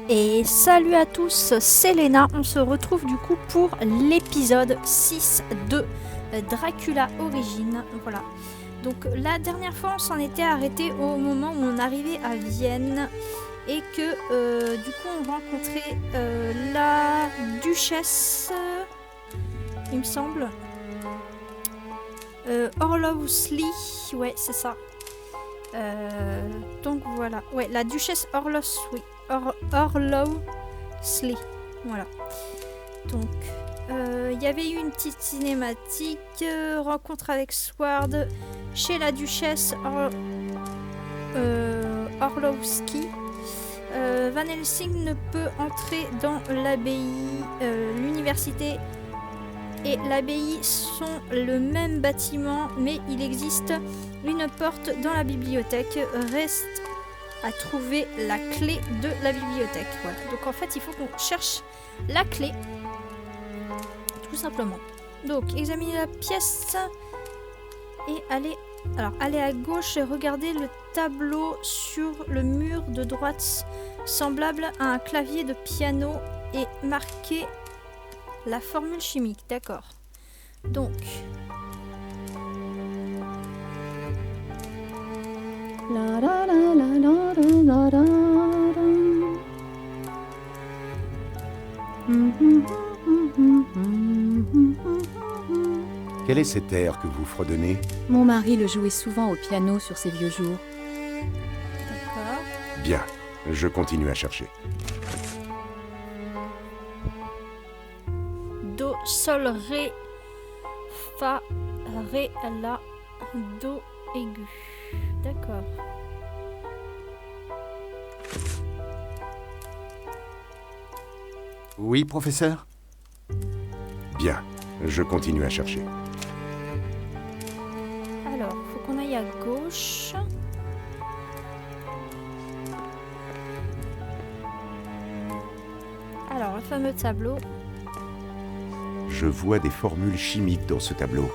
Et salut à tous, c'est Léna. On se retrouve du coup pour l'épisode 6 de Dracula Origins. Voilà. Donc la dernière fois on s'en était arrêté au moment où on arrivait à Vienne et que du coup on rencontrait la duchesse, il me semble, Orlowsley, ouais c'est ça. Donc voilà, ouais, la duchesse Orlowsley, voilà. Donc il y avait eu une petite cinématique, rencontre avec Sword chez la duchesse Orlowski. Van Helsing ne peut entrer dans l'abbaye, l'université et l'abbaye sont le même bâtiment, mais il existe une porte dans la bibliothèque. Reste à trouver la clé de la bibliothèque. Voilà. Donc en fait, il faut qu'on cherche la clé, tout simplement. Donc, examiner la pièce et aller à gauche et regarder le tableau sur le mur de droite, semblable à un clavier de piano, et marquer la formule chimique. D'accord. Donc, Quel est cet air que vous fredonnez? Mon mari le jouait souvent au piano sur ses vieux jours. d'accord. Bien, je continue à chercher. Do, sol, ré, fa, ré, la, do, aigu. D'accord. Oui, professeur? Bien, je continue à chercher. Alors, faut qu'on aille à gauche. Alors, le fameux tableau. Je vois des formules chimiques dans ce tableau.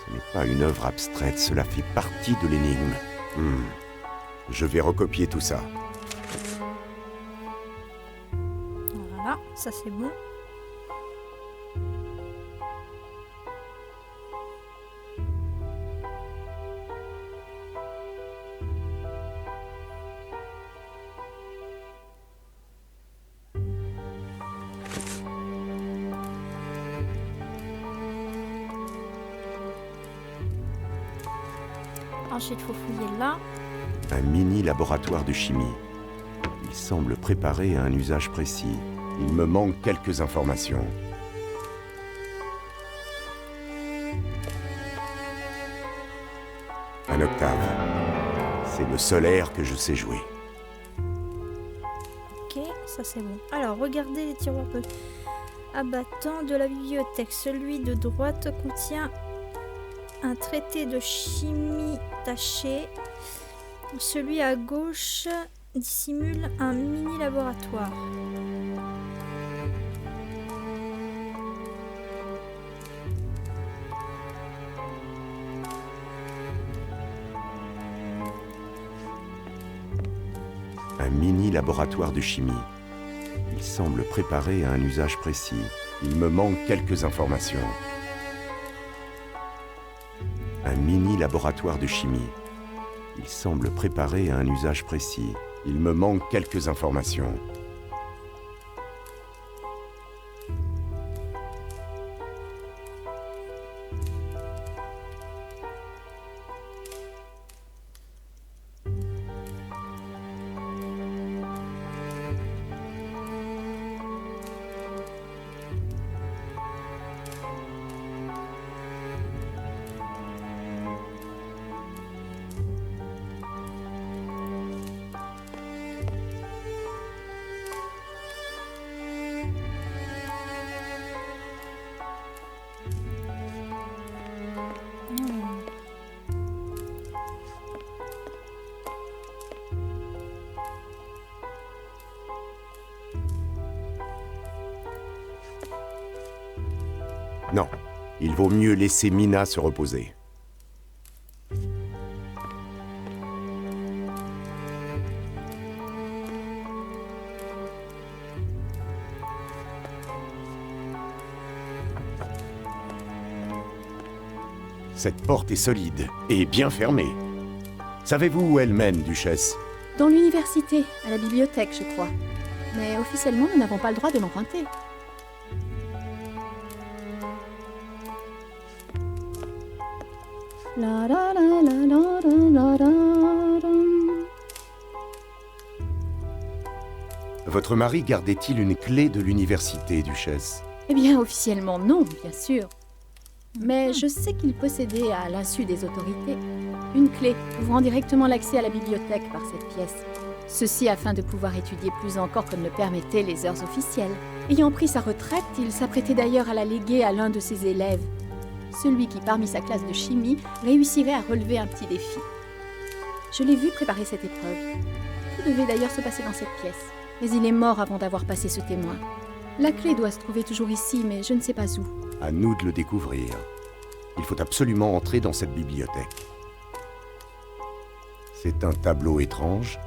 Ce n'est pas une œuvre abstraite, cela fait partie de l'énigme. Je vais recopier tout ça. Voilà, ça c'est bon. Ensuite, il faut fouiller là. Un mini laboratoire de chimie. Il semble préparé à un usage précis. Il me manque quelques informations. Un octave. C'est le seul air que je sais jouer. Ok, ça c'est bon. Alors, regardez les tiroirs abattants de la bibliothèque. Celui de droite contient un traité de chimie taché. Celui à gauche dissimule un mini laboratoire. Un mini laboratoire de chimie. Il semble préparé à un usage précis. Il me manque quelques informations. Un mini laboratoire de chimie. Il semble préparé à un usage précis. Il me manque quelques informations. Non, il vaut mieux laisser Mina se reposer. Cette porte est solide et bien fermée. Savez-vous où elle mène, Duchesse? Dans l'université, à la bibliothèque, je crois. Mais officiellement, nous n'avons pas le droit de l'emprunter. La la la la la la la la. Votre mari gardait-il une clé de l'université, Duchesse? Eh bien, officiellement, non, bien sûr. Mais je sais qu'il possédait, à l'insu des autorités, une clé ouvrant directement l'accès à la bibliothèque par cette pièce. Ceci afin de pouvoir étudier plus encore comme le permettaient les heures officielles. Ayant pris sa retraite, il s'apprêtait d'ailleurs à la léguer à l'un de ses élèves. Celui qui, parmi sa classe de chimie, réussirait à relever un petit défi. Je l'ai vu préparer cette épreuve. Tout devait d'ailleurs se passer dans cette pièce. Mais il est mort avant d'avoir passé ce témoin. La clé doit se trouver toujours ici, mais je ne sais pas où. À nous de le découvrir. Il faut absolument entrer dans cette bibliothèque. C'est un tableau étrange.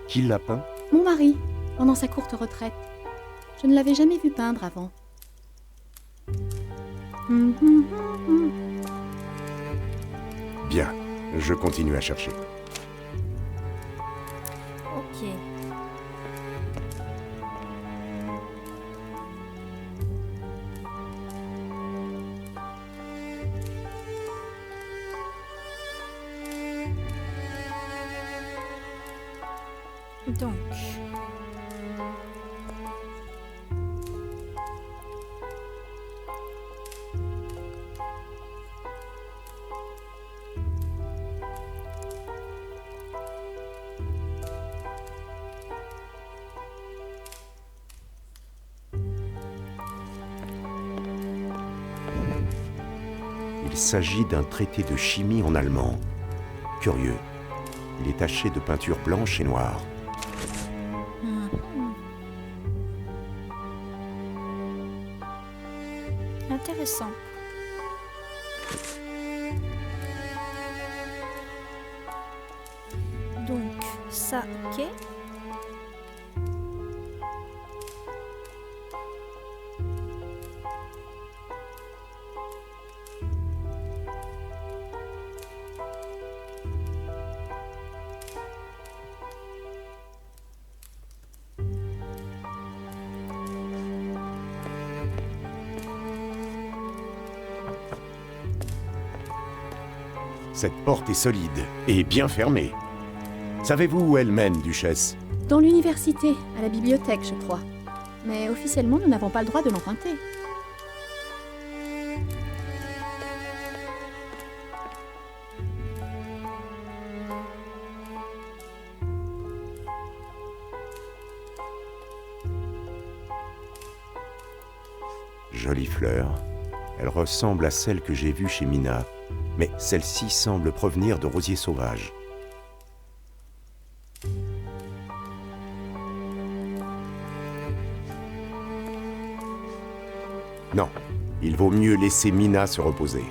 Qui l'a peint? Mon mari, pendant sa courte retraite. Je ne l'avais jamais vu peindre avant. Bien, je continue à chercher. Ok. Donc... Il s'agit d'un traité de chimie en allemand. Curieux. Il est taché de peinture blanche et noire. Intéressant. Donc, ça, ok. Cette porte est solide et bien fermée. Savez-vous où elle mène, Duchesse? Dans l'université, à la bibliothèque, je crois. Mais officiellement, nous n'avons pas le droit de l'emprunter. Jolie fleur. Elle ressemble à celle que j'ai vue chez Mina, mais celle-ci semble provenir de rosiers sauvages. Non, il vaut mieux laisser Mina se reposer.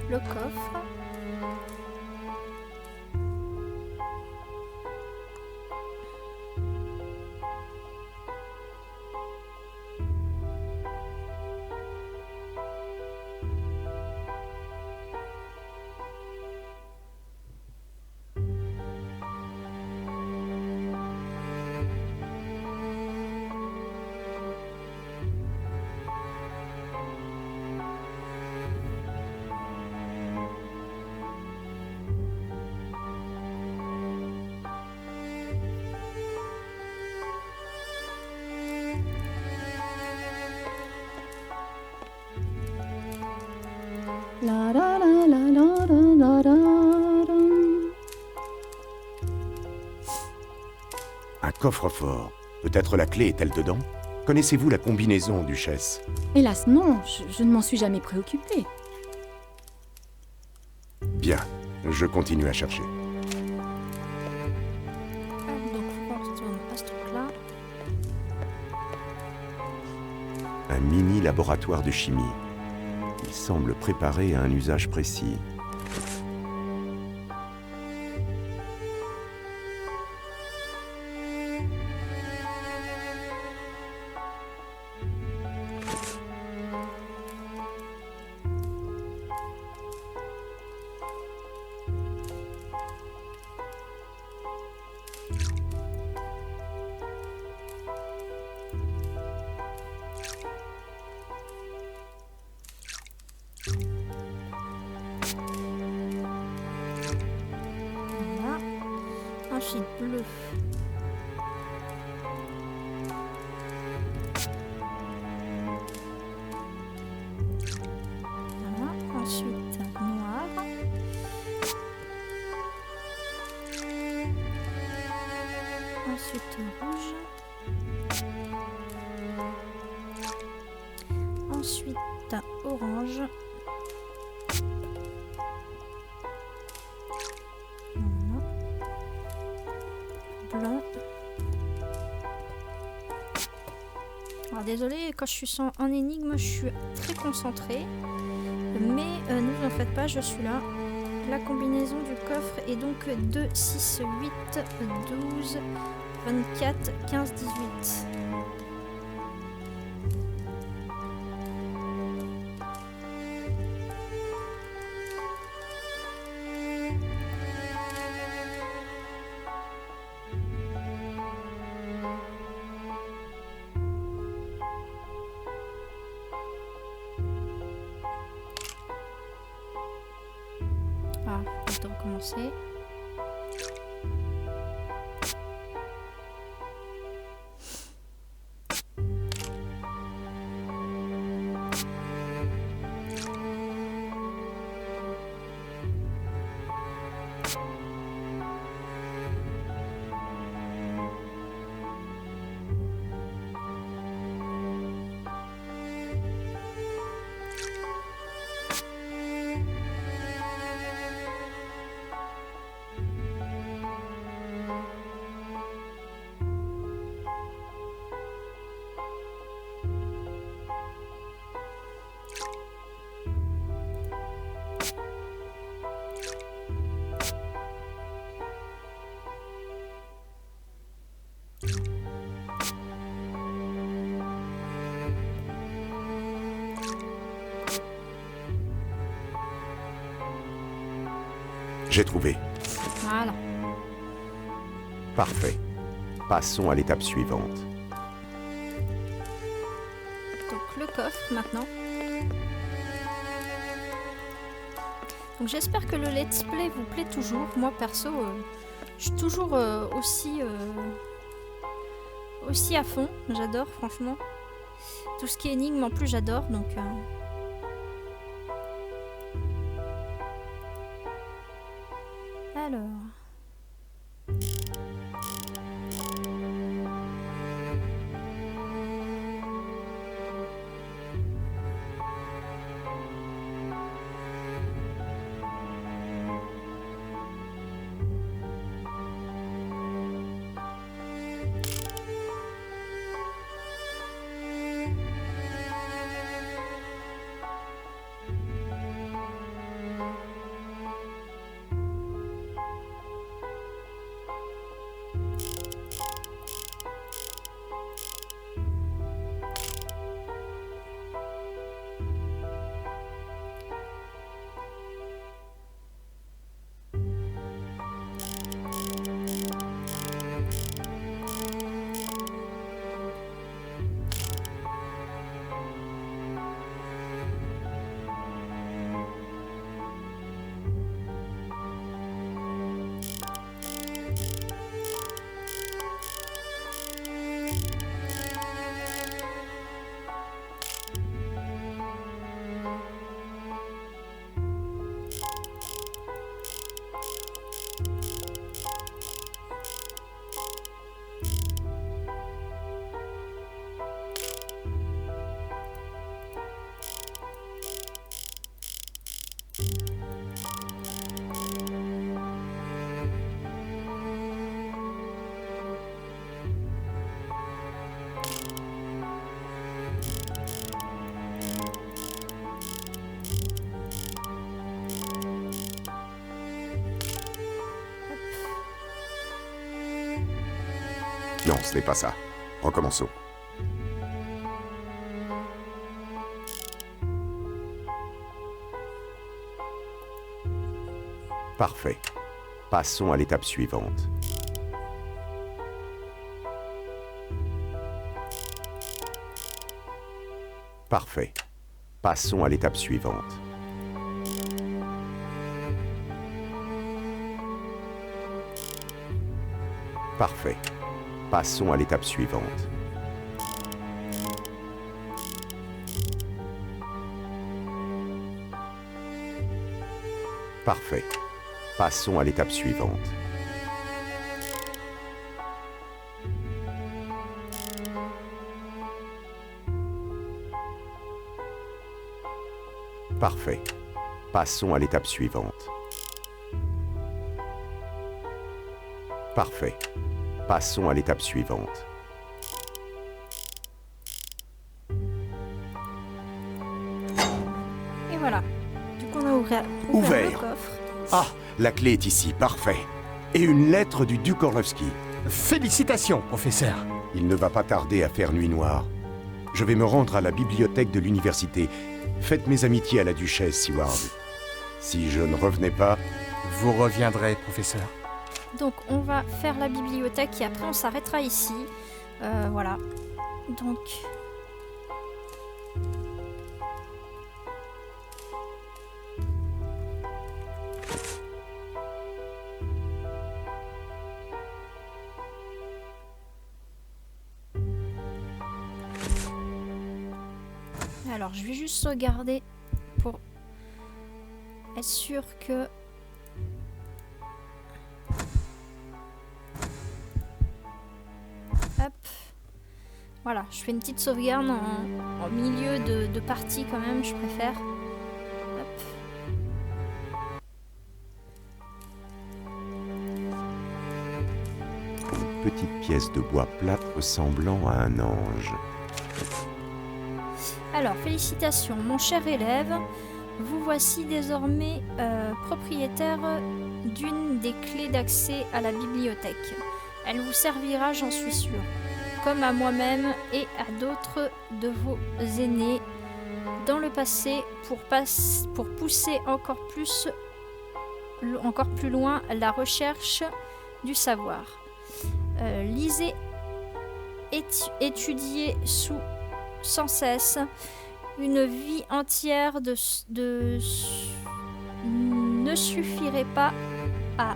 Le coffre. La la la la la la la la. Un coffre-fort. Peut-être la clé est-elle dedans? Connaissez-vous la combinaison, Duchesse? Hélas, non, je ne m'en suis jamais préoccupée. Bien, je continue à chercher. Hop, donc faut qu'on retourne à ce truc-là. Un mini laboratoire de chimie. Il semble préparé à un usage précis. Voilà. Ensuite, bleu. Voilà. Ensuite, noir. Ensuite, rouge. Ensuite, orange. Voilà. Blanc. Alors désolé, quand je suis en énigme, je suis très concentrée. Mais ne vous en faites pas, je suis là. La combinaison du coffre est donc 2, 6, 8, 12, 24, 15, 18. Ah, faut recommencer. J'ai trouvé. Voilà. Parfait. Passons à l'étape suivante. Donc le coffre maintenant. Donc j'espère que le let's play vous plaît toujours. Moi perso, je suis toujours aussi à fond. J'adore franchement. Tout ce qui est énigme en plus j'adore donc... Alors... Non, ce n'est pas ça. Recommençons. Parfait. Passons à l'étape suivante. Parfait. Passons à l'étape suivante. Parfait. Passons à l'étape suivante. Parfait. Passons à l'étape suivante. Parfait. Passons à l'étape suivante. Parfait. Passons à l'étape suivante. Et voilà. Du coup, on a ouvert le Ouvert. coffre. Ah, la clé est ici, parfait. Et une lettre du duc Orlovski. Félicitations, professeur. Il ne va pas tarder à faire nuit noire. Je vais me rendre à la bibliothèque de l'université. Faites mes amitiés à la duchesse, Seward. Si je ne revenais pas... Vous reviendrez, professeur. Donc, on va faire la bibliothèque et après, on s'arrêtera ici. Voilà. Donc... Alors, je vais juste sauvegarder pour être sûr que... Hop. Voilà, je fais une petite sauvegarde en milieu de partie quand même, je préfère. Hop. Une petite pièce de bois plate ressemblant à un ange. Alors, félicitations, mon cher élève. Vous voici désormais propriétaire d'une des clés d'accès à la bibliothèque. Elle vous servira, j'en suis sûre, comme à moi-même et à d'autres de vos aînés dans le passé pour pousser encore plus loin la recherche du savoir. Lisez, étudiez sans cesse. Une vie entière ne suffirait pas à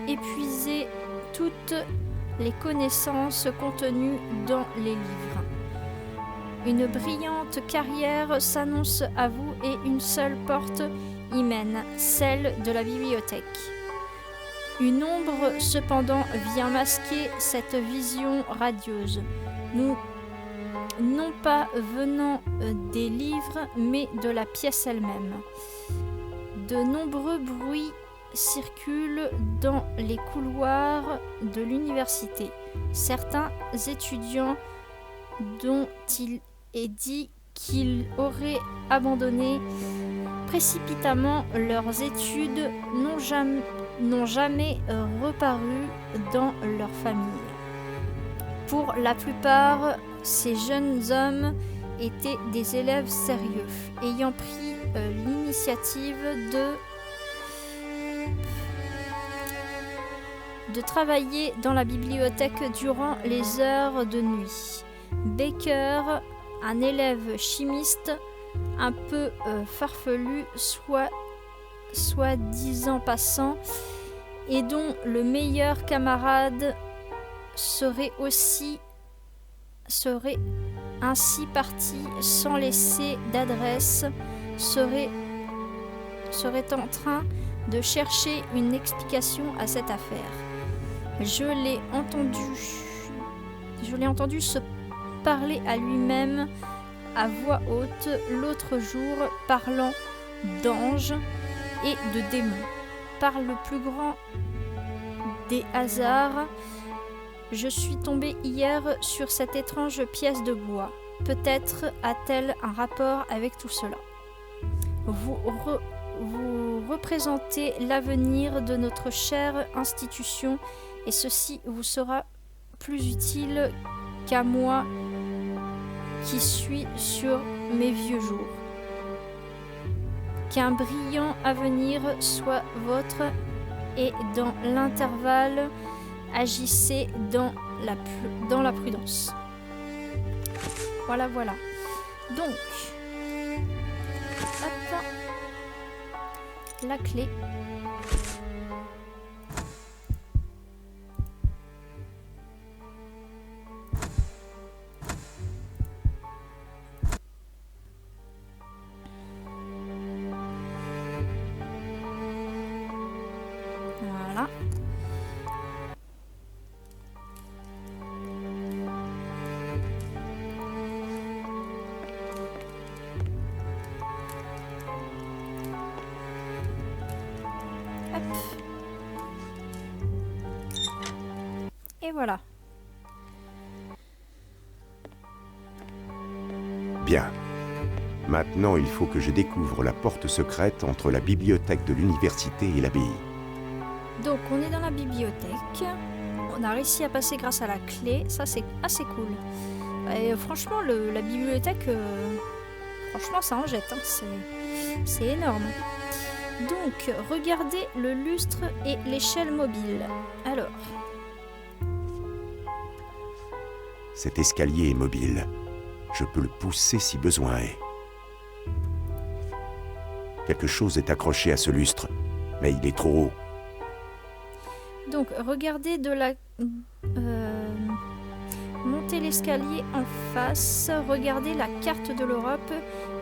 épuiser toutes les connaissances contenues dans les livres. Une brillante carrière s'annonce à vous et une seule porte y mène, celle de la bibliothèque. Une ombre cependant vient masquer cette vision radieuse. Nous non pas venant des livres, mais de la pièce elle-même. De nombreux bruits circulent dans les couloirs de l'université. Certains étudiants dont il est dit qu'ils auraient abandonné précipitamment leurs études n'ont jamais reparu dans leur famille. Pour la plupart, ces jeunes hommes étaient des élèves sérieux, ayant pris l'initiative de travailler dans la bibliothèque durant les heures de nuit. Baker, un élève chimiste un peu farfelu, soi-disant passant, et dont le meilleur camarade serait ainsi parti sans laisser d'adresse, serait en train de chercher une explication à cette affaire. Je l'ai entendu se parler à lui-même à voix haute l'autre jour, parlant d'anges et de démons. Par le plus grand des hasards, je suis tombée hier sur cette étrange pièce de bois. Peut-être a-t-elle un rapport avec tout cela. Vous représentez l'avenir de notre chère institution et ceci vous sera plus utile qu'à moi qui suis sur mes vieux jours. Qu'un brillant avenir soit votre et dans l'intervalle, agissez dans la prudence. Voilà, voilà. Donc, hop, la clé. Voilà. Hop. Et voilà. Bien. Maintenant, il faut que je découvre la porte secrète entre la bibliothèque de l'université et l'abbaye. Donc on est dans la bibliothèque. On a réussi à passer grâce à la clé. Ça c'est assez cool. Et franchement la bibliothèque, franchement ça en jette. Hein. C'est énorme. Donc regardez le lustre et l'échelle mobile. Alors. Cet escalier est mobile. Je peux le pousser si besoin est. Quelque chose est accroché à ce lustre, mais il est trop haut. Donc regardez montez l'escalier en face, regardez la carte de l'Europe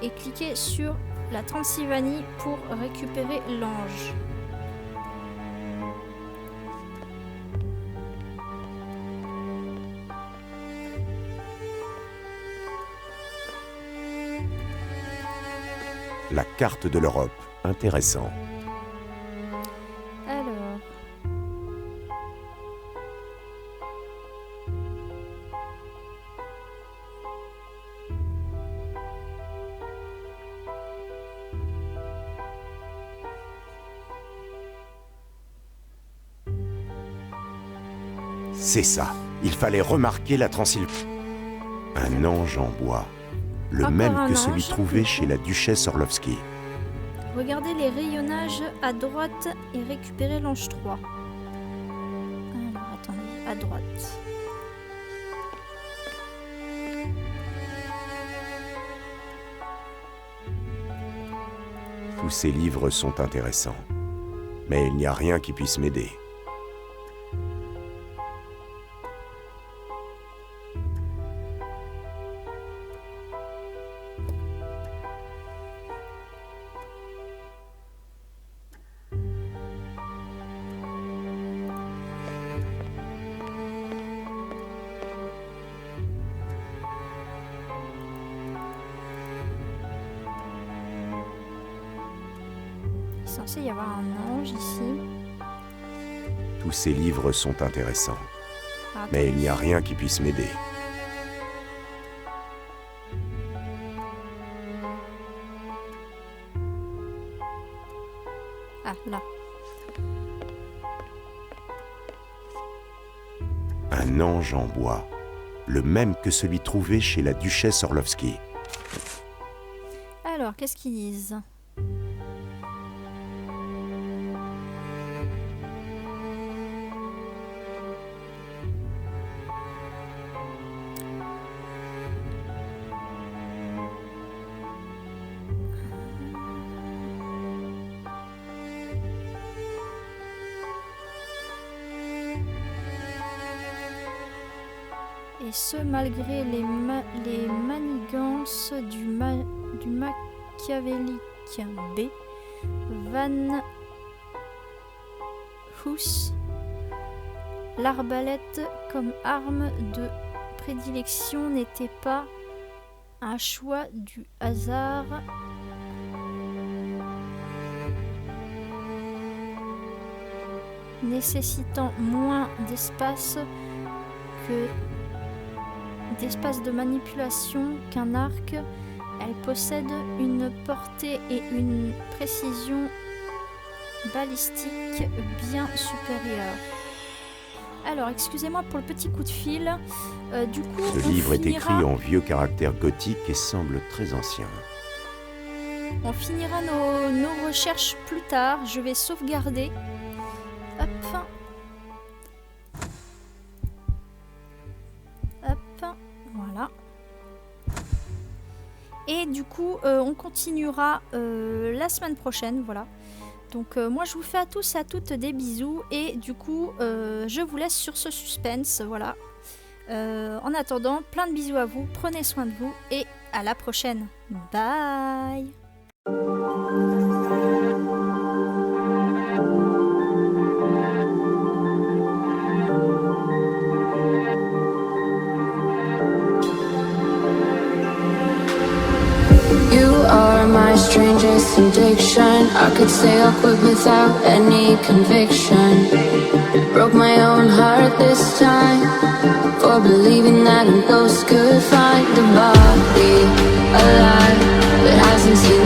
et cliquez sur la Transylvanie pour récupérer l'ange. La carte de l'Europe. Intéressant. Alors. C'est ça. Il fallait remarquer la Transylvanie. Un ange en bois. Le Encore même un que celui ange, trouvé du chez coup. la duchesse Orlovsky. Regardez les rayonnages à droite et récupérez l'ange 3. Alors attendez, à droite. Tous ces livres sont intéressants. Mais il n'y a rien qui puisse m'aider. Il est censé y avoir un ange ici. Tous ces livres sont intéressants. Ah, Mais il attendez. n'y a rien qui puisse m'aider. Ah, là. Un ange en bois. Le même que celui trouvé chez la duchesse Orlovsky. Alors, qu'est-ce qu'ils disent? Et ce, malgré les manigances du machiavélique B. Van Hoos, l'arbalète comme arme de prédilection n'était pas un choix du hasard, nécessitant moins d'espace de manipulation qu'un arc. Elle possède une portée et une précision balistique bien supérieures. alors, excusez-moi pour le petit coup de fil. Du coup, Ce livre est écrit en vieux caractère gothique et semble très ancien. On finira nos recherches plus tard. Je vais sauvegarder. Hop. Hop. Voilà. Et du coup, on continuera la semaine prochaine. Voilà. Donc moi, je vous fais à tous et à toutes des bisous. Et du coup, je vous laisse sur ce suspense. Voilà. En attendant, plein de bisous à vous. Prenez soin de vous. Et à la prochaine. Bye. My strangest addiction, I could stay awkward without any conviction. Broke my own heart this time for believing that a ghost could find a body alive that hasn't seen